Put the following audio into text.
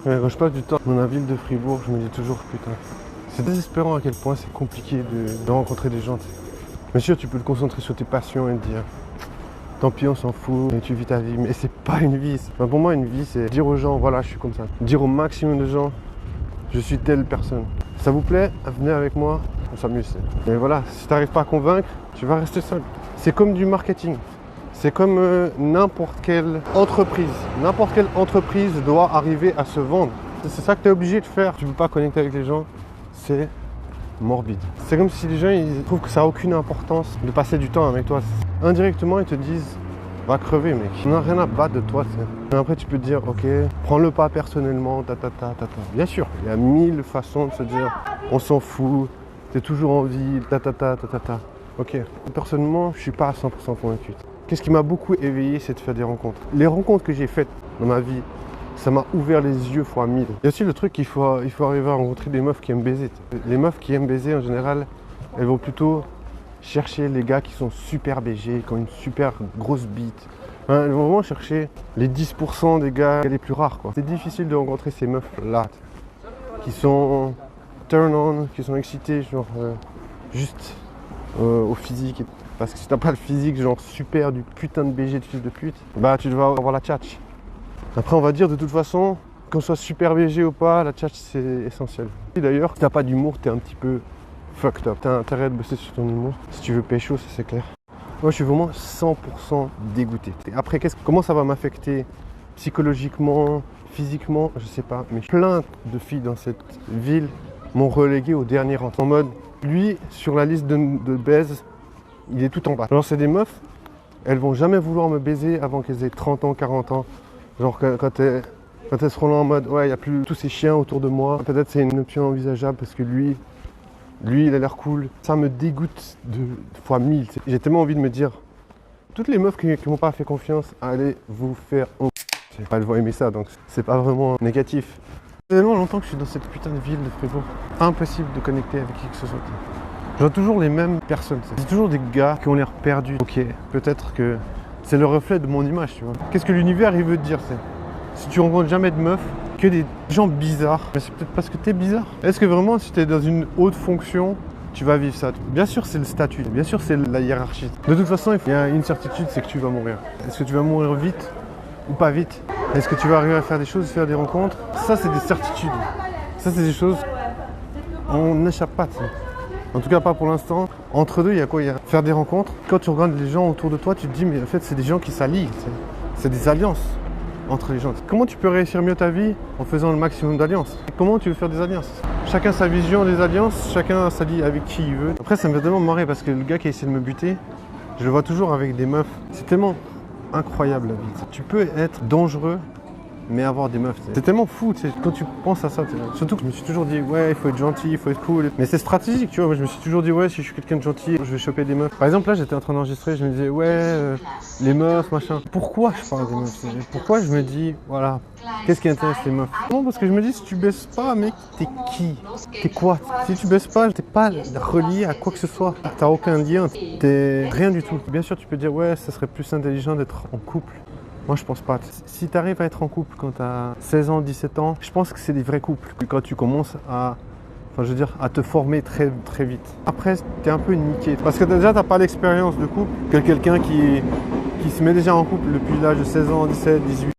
Quand je passe du temps dans la ville de Fribourg, je me dis toujours putain, c'est désespérant à quel point c'est compliqué de rencontrer des gens. Bien sûr, tu peux te concentrer sur tes passions et te dire tant pis, on s'en fout, et tu vis ta vie, mais c'est pas une vie. Enfin, pour moi, une vie, c'est dire aux gens, voilà, je suis comme ça. Dire au maximum de gens, je suis telle personne. Ça vous plaît? Venez avec moi, on s'amuse. Mais voilà, si tu n'arrives pas à convaincre, tu vas rester seul. C'est comme du marketing. C'est comme n'importe quelle entreprise. N'importe quelle entreprise doit arriver à se vendre. C'est ça que tu es obligé de faire. Tu ne peux pas connecter avec les gens, c'est morbide. C'est comme si les gens ils trouvent que ça n'a aucune importance de passer du temps avec toi. Indirectement, ils te disent va crever, mec. On n'a rien à battre de toi. Et après, tu peux te dire ok, prends-le pas personnellement, Bien sûr, il y a 1000 façons de se dire on s'en fout, t'es toujours en vie, Ok. Personnellement, je suis pas à 100% convaincu. Qu'est-ce qui m'a beaucoup éveillé, c'est de faire des rencontres. Les rencontres que j'ai faites dans ma vie, ça m'a ouvert les yeux fois 1000. Il y a aussi le truc qu'il faut arriver à rencontrer des meufs qui aiment baiser. Les meufs qui aiment baiser, en général, elles vont plutôt chercher les gars qui sont super BG, qui ont une super grosse bite. Elles vont vraiment chercher les 10% des gars les plus rares, quoi. C'est difficile de rencontrer ces meufs-là, qui sont turn on, qui sont excitées, genre juste au physique. Parce que si t'as pas le physique, genre super du putain de BG de fils de pute, bah tu devras avoir la tchatch. Après on va dire de toute façon, qu'on soit super BG ou pas, la tchatch c'est essentiel. Et d'ailleurs, si t'as pas d'humour, t'es un petit peu fucked up. T'as intérêt de bosser sur ton humour. Si tu veux pécho, ça c'est clair. Moi je suis vraiment 100% dégoûté. Et après, comment ça va m'affecter psychologiquement, physiquement, je sais pas. Mais plein de filles dans cette ville m'ont relégué au dernier rang. En mode, lui, sur la liste de baise, il est tout en bas. Genre c'est des meufs, elles vont jamais vouloir me baiser avant qu'elles aient 30 ans, 40 ans. Genre quand elles seront là en mode ouais, il n'y a plus tous ces chiens autour de moi. Peut-être c'est une option envisageable parce que lui il a l'air cool. Ça me dégoûte de fois 1000. J'ai tellement envie de me dire, toutes les meufs qui m'ont pas fait confiance, allez vous faire elles vont aimer ça, donc c'est pas vraiment négatif. Ça fait tellement longtemps que je suis dans cette putain de ville de Fribourg. Impossible de connecter avec qui que ce soit. Je vois toujours les mêmes personnes. C'est toujours des gars qui ont l'air perdus. Ok, peut-être que c'est le reflet de mon image, tu vois. Qu'est-ce que l'univers il veut te dire, c'est si tu rencontres jamais de meufs, que des gens bizarres, mais c'est peut-être parce que t'es bizarre. Est-ce que vraiment si t'es dans une haute fonction, tu vas vivre ça? Bien sûr c'est le statut, bien sûr c'est la hiérarchie. De toute façon, il y a une certitude, c'est que tu vas mourir. Est-ce que tu vas mourir vite ou pas vite? Est-ce que tu vas arriver à faire des choses, faire des rencontres? Ça c'est des certitudes. Ça c'est des choses, on n'échappe pas. En tout cas pas pour l'instant. Entre deux, il y a quoi? Il y a faire des rencontres. Quand tu regardes les gens autour de toi, tu te dis mais en fait c'est des gens qui s'allient. C'est des alliances entre les gens. Comment tu peux réussir mieux ta vie en faisant le maximum d'alliances? Comment tu veux faire des alliances? Chacun sa vision des alliances, chacun s'allie avec qui il veut. Après ça me fait tellement marrer parce que le gars qui a essayé de me buter, je le vois toujours avec des meufs. C'est tellement incroyable la vie. Tu peux être dangereux mais avoir des meufs, c'est tellement fou, quand tu penses à ça. Surtout que je me suis toujours dit, ouais, il faut être gentil, il faut être cool. Mais c'est stratégique, tu vois. Moi, je me suis toujours dit, ouais, si je suis quelqu'un de gentil, je vais choper des meufs. Par exemple, là, j'étais en train d'enregistrer, je me disais, ouais, les meufs, machin. Pourquoi je parle des meufs? Pourquoi je me dis, voilà, qu'est-ce qui intéresse les meufs? Non, parce que je me dis, si tu baisses pas, mec, t'es qui? T'es quoi? Si tu baisses pas, t'es pas relié à quoi que ce soit. T'as aucun lien, t'es rien du tout. Bien sûr, tu peux dire, ouais, ça serait plus intelligent d'être en couple. Moi, je pense pas. Si tu arrives à être en couple quand tu as 16 ans, 17 ans, je pense que c'est des vrais couples. Quand tu commences à te former très, très vite. Après, tu es un peu niqué. Parce que déjà, tu n'as pas l'expérience de couple que quelqu'un qui se met déjà en couple depuis l'âge de 16 ans, 17, 18.